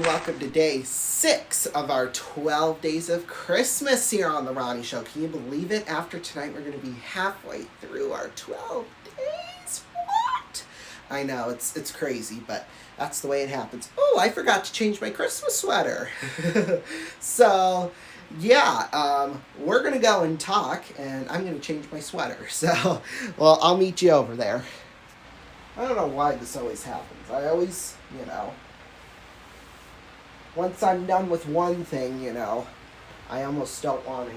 Welcome to day 6 of our 12 days of Christmas here on the Ronnie Show. Can you believe it? After tonight, we're going to be halfway through our 12 days. What? I know, it's crazy, but that's the way it happens. Oh, I forgot to change my Christmas sweater. So, yeah, we're going to go and talk, and I'm going to change my sweater. So, well, I'll meet you over there. I don't know why this always happens. I always, once I'm done with one thing, I almost don't want to,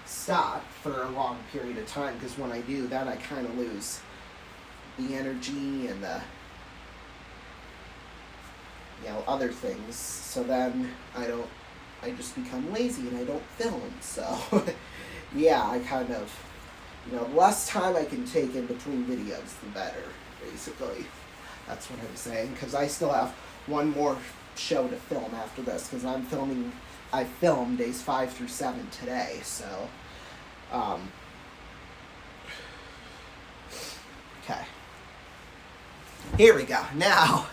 stop for a long period of time, because when I do, then I kind of lose the energy and the, other things. So then I just become lazy and I don't film. So, yeah, I kind of, the less time I can take in between videos, the better, basically. That's what I'm saying, because I still have one more show to film after this, because I filmed days 5 through 7 today, so okay, here we go. Now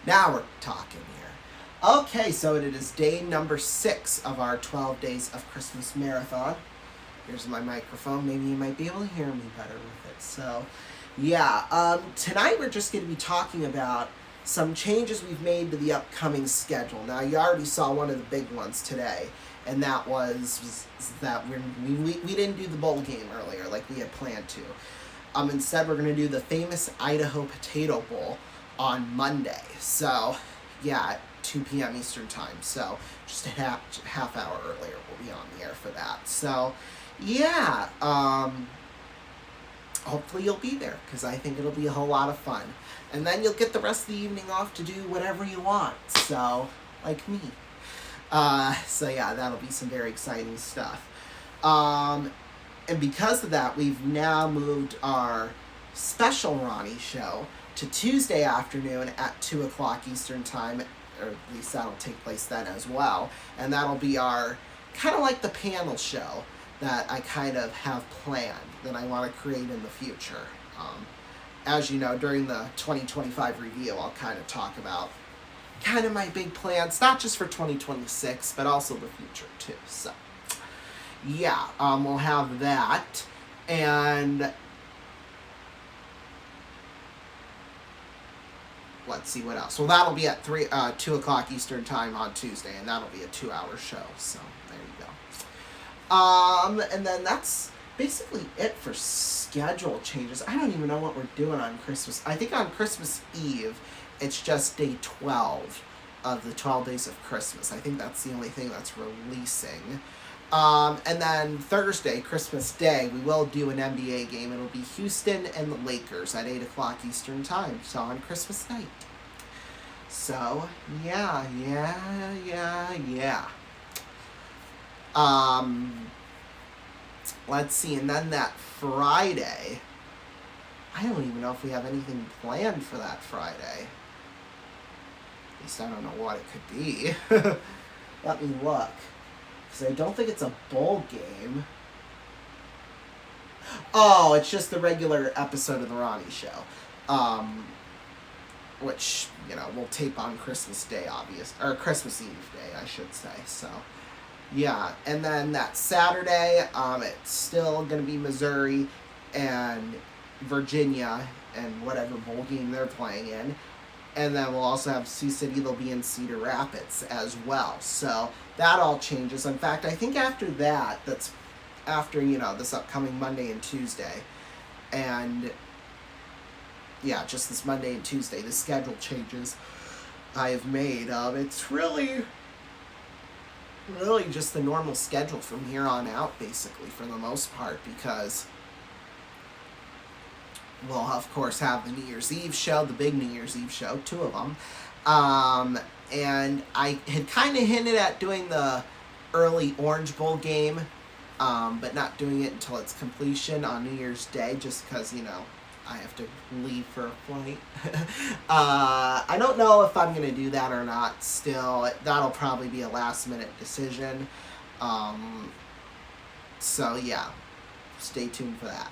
we're talking here. Okay, so it is day number 6 of our 12 days of Christmas marathon. Here's my microphone. Maybe you might be able to hear me better with it. So yeah, tonight we're just going to be talking about some changes we've made to the upcoming schedule. Now, you already saw one of the big ones today, and that was that we didn't do the bowl game earlier like we had planned to. Instead, we're going to do the famous Idaho Potato Bowl on Monday. So, yeah, at 2 p.m. Eastern Time. So, just a half hour earlier, we'll be on the air for that. So, yeah, hopefully you'll be there, because I think it'll be a whole lot of fun. And then you'll get the rest of the evening off to do whatever you want. So, like me. So yeah, that'll be some very exciting stuff. And because of that, we've now moved our special Ronnie show to Tuesday afternoon at 2 o'clock Eastern Time. Or at least that'll take place then as well. And that'll be our, kind of like the panel show that I kind of have planned, that I want to create in the future. As you know, during the 2025 review, I'll kind of talk about kind of my big plans, not just for 2026, but also the future too. So, yeah, we'll have that. And let's see what else. Well, that'll be at 2 o'clock Eastern Time on Tuesday, and that'll be a 2-hour show. So, there you go. And then that's basically it for schedule changes. I don't even know what we're doing on Christmas. I think on Christmas Eve, it's just day 12 of the 12 days of Christmas. I think that's the only thing that's releasing. And then Thursday, Christmas Day, we will do an NBA game. It'll be Houston and the Lakers at 8 o'clock Eastern Time, so on Christmas night. So, yeah. Let's see, and then that Friday, I don't even know if we have anything planned for that Friday. At least I don't know what it could be. Let me look, because I don't think it's a bowl game. Oh, it's just the regular episode of the Ronnie Show. Which, we'll tape on Christmas Day, or Christmas Eve Day, I should say, so. Yeah, and then that Saturday, it's still going to be Missouri and Virginia and whatever bowl game they're playing in. And then we'll also have Sioux City, they'll be in Cedar Rapids as well. So that all changes. In fact, I think after that, that's after, this upcoming Monday and Tuesday. And, yeah, just this Monday and Tuesday, the schedule changes I have made. It's really just the normal schedule from here on out, basically, for the most part, because we'll, of course, have the New Year's Eve show, the big New Year's Eve show, 2 of them. And I had kind of hinted at doing the early Orange Bowl game, but not doing it until its completion on New Year's Day, just because, I have to leave for a flight. I don't know if I'm going to do that or not still. That'll probably be a last-minute decision. So, yeah, stay tuned for that.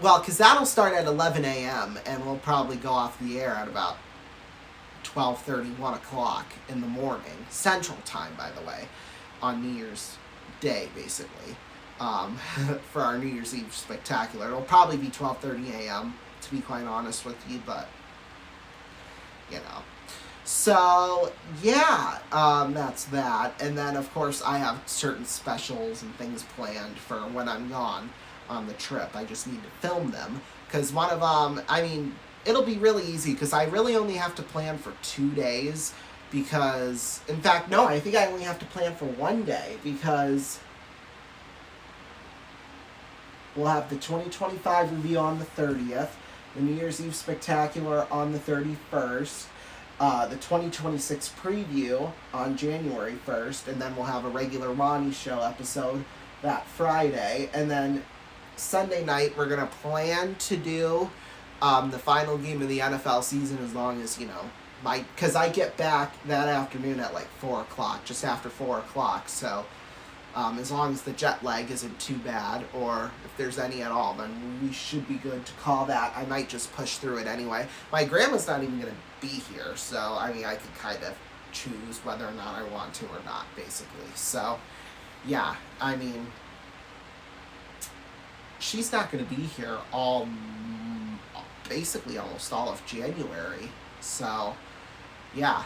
Well, because that'll start at 11 a.m., and we'll probably go off the air at about 12:30, 1 o'clock in the morning, Central Time, by the way, on New Year's Day, basically. For our New Year's Eve spectacular. It'll probably be 12:30 a.m., to be quite honest with you, but, So, yeah, that's that. And then, of course, I have certain specials and things planned for when I'm gone on the trip. I just need to film them, because one of them, it'll be really easy, because I really only have to plan for 2 days, because, in fact, no, I think I only have to plan for 1 day, because we'll have the 2025 review on the 30th, the New Year's Eve Spectacular on the 31st, the 2026 preview on January 1st, and then we'll have a regular Ronnie show episode that Friday, and then Sunday night we're going to plan to do the final game of the NFL season, as long as, because I get back that afternoon at like 4 o'clock, just after 4 o'clock, so as long as the jet lag isn't too bad, or if there's any at all, then we should be good to call that. I might just push through it anyway. My grandma's not even going to be here, so, I could kind of choose whether or not I want to or not, basically. So, yeah, she's not going to be here basically almost all of January, so, yeah.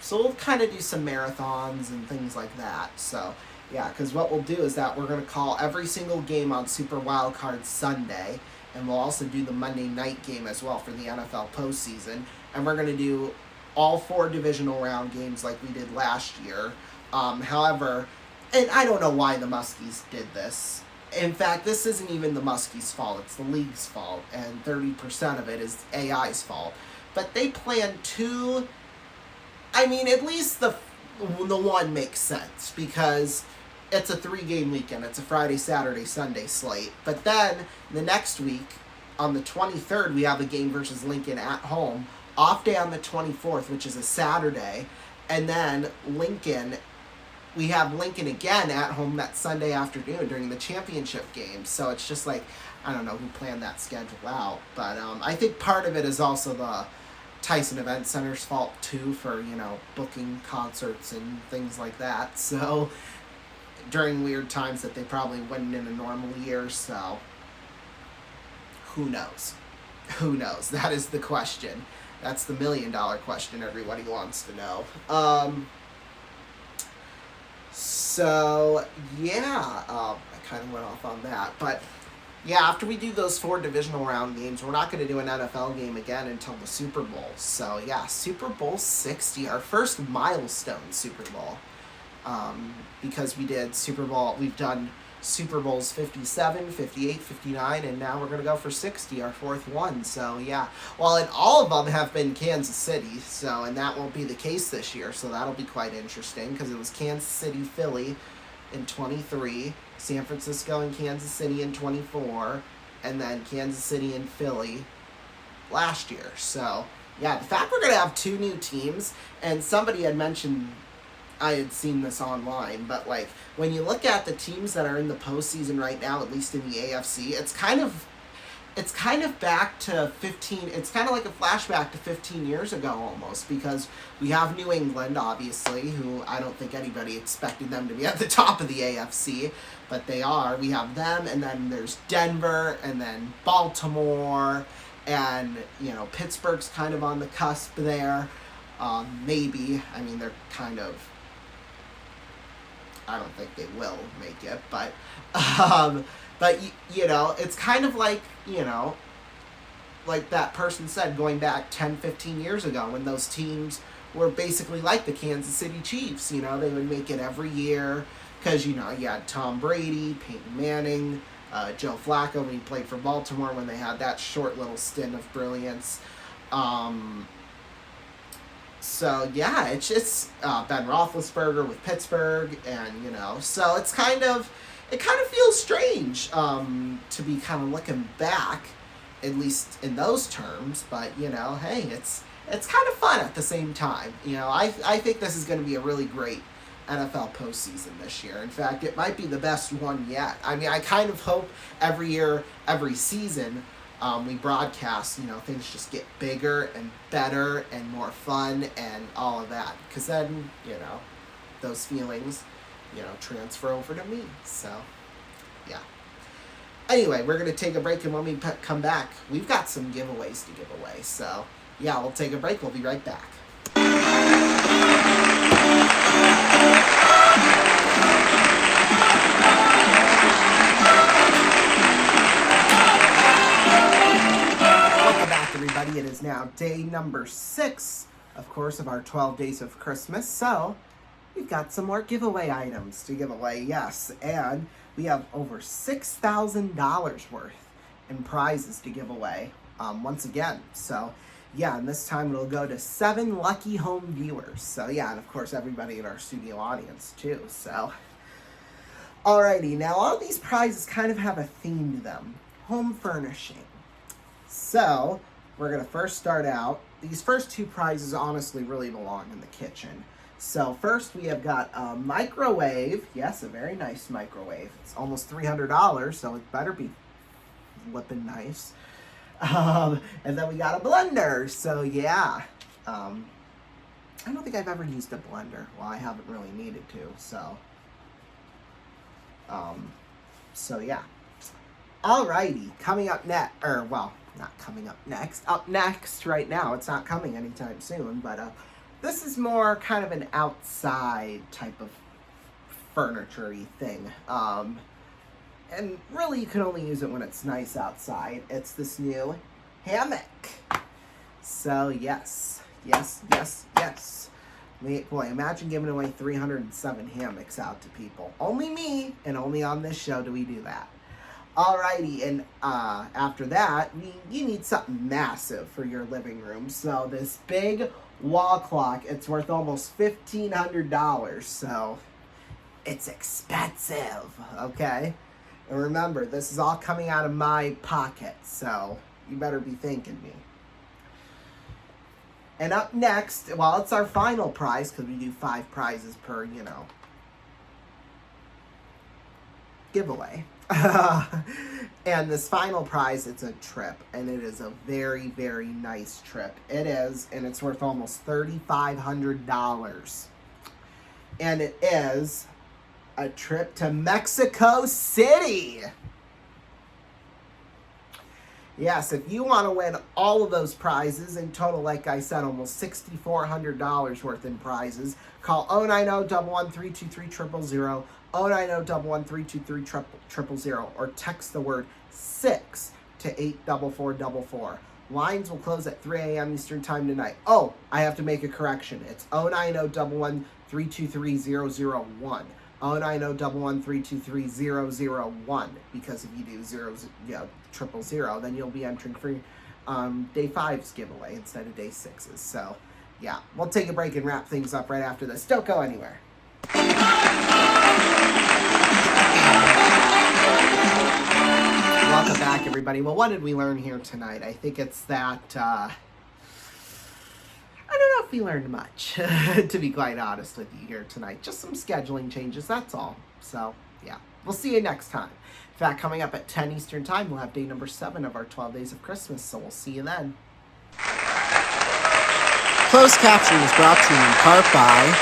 So we'll kind of do some marathons and things like that, so... Yeah, because what we'll do is that we're going to call every single game on Super Wildcard Sunday, and we'll also do the Monday night game as well for the NFL postseason, and we're going to do all 4 divisional round games like we did last year. However, and I don't know why the Muskies did this. In fact, this isn't even the Muskies' fault, it's the league's fault, and 30% of it is AI's fault. But they planned 2, at least the one makes sense, because it's a 3-game weekend. It's a Friday, Saturday, Sunday slate. But then, the next week, on the 23rd, we have a game versus Lincoln at home. Off day on the 24th, which is a Saturday. And then, we have Lincoln again at home that Sunday afternoon during the championship game. So it's just like, I don't know who planned that schedule out. But I think part of it is also the Tyson Event Center's fault, too, for, booking concerts and things like that. So... during weird times that they probably wouldn't in a normal year, so who knows? Who knows? That is the question. That's the $1 million question everybody wants to know. So, yeah, I kind of went off on that, but yeah, after we do those 4 divisional round games, we're not going to do an NFL game again until the Super Bowl. So, yeah, Super Bowl 60, our first milestone Super Bowl. Because we've done Super Bowls 57, 58, 59, and now we're going to go for 60, our 4th one. So, yeah. Well, and all of them have been Kansas City, and that won't be the case this year, so that'll be quite interesting, because it was Kansas City, Philly in 23, San Francisco and Kansas City in 24, and then Kansas City and Philly last year. So, yeah, the fact we're going to have 2 new teams, and somebody had mentioned... I had seen this online, but when you look at the teams that are in the postseason right now, at least in the AFC, it's kind of back to 15. It's kind of like a flashback to 15 years ago almost, because we have New England, obviously, who I don't think anybody expected them to be at the top of the AFC, but they are. We have them, and then there's Denver, and then Baltimore, and Pittsburgh's kind of on the cusp there. Maybe. They're kind of I don't think they will make it, but it's kind of like, like that person said, going back 10, 15 years ago when those teams were basically like the Kansas City Chiefs. They would make it every year because, you had Tom Brady, Peyton Manning, Joe Flacco when he played for Baltimore when they had that short little stint of brilliance. So, yeah, it's just Ben Roethlisberger with Pittsburgh, and, so it kind of feels strange to be kind of looking back, at least in those terms, but, hey, it's kind of fun at the same time. I think this is going to be a really great NFL postseason this year. In fact, it might be the best one yet. I mean, I kind of hope every year, every season, we broadcast, things just get bigger and better and more fun and all of that. Because then, those feelings, transfer over to me. So, yeah. Anyway, we're going to take a break, and when we come back, we've got some giveaways to give away. So, yeah, we'll take a break. We'll be right back. Welcome back, everybody. It is now day number 6, of course, of our 12 days of Christmas. So, we've got some more giveaway items to give away, yes. And we have over $6,000 worth in prizes to give away once again. So, yeah, and this time it'll go to 7 lucky home viewers. So, yeah, and of course everybody in our studio audience too. So, alrighty, now all these prizes kind of have a theme to them. Home furnishing. So, we're going to first start out. These first 2 prizes honestly really belong in the kitchen. So first we have got a microwave. Yes, a very nice microwave. It's almost $300, so it better be flipping nice. And then we got a blender. So yeah, I don't think I've ever used a blender. Well, I haven't really needed to. So yeah. Alrighty, coming up next, not coming up next. Up next right now. It's not coming anytime soon, but this is more kind of an outside type of furniture-y thing. And really, you can only use it when it's nice outside. It's this new hammock. So, yes. Boy, imagine giving away 307 hammocks out to people. Only me, and only on this show do we do that. Alrighty, and after that, you need something massive for your living room. So, this big wall clock, it's worth almost $1,500, so it's expensive, okay? And remember, this is all coming out of my pocket, so you better be thanking me. And up next, well, it's our final prize, because we do 5 prizes per, giveaway. And this final prize, it's a trip, and it is a very, very nice trip. It is, and it's worth almost $3,500. And it is a trip to Mexico City. Yes, if you want to win all of those prizes, in total, like I said, almost $6,400 worth in prizes, call 090-11323-000, 090-11323-000, or text the word 6 to 84444. Lines will close at 3 a.m. Eastern Time tonight. Oh, I have to make a correction. It's 090-11323-001. 090-11323-001, because if you do 000, then you'll be entering for day 5's giveaway instead of day 6's. So, yeah, we'll take a break and wrap things up right after this. Don't go anywhere. Welcome back, everybody. Well, what did we learn here tonight? I think it's that, I don't know if we learned much, to be quite honest with you here tonight. Just some scheduling changes, that's all. So, yeah. We'll see you next time. In fact, coming up at 10 Eastern Time, we'll have day number 7 of our 12 Days of Christmas, so we'll see you then. Closed captioning is brought to you in part by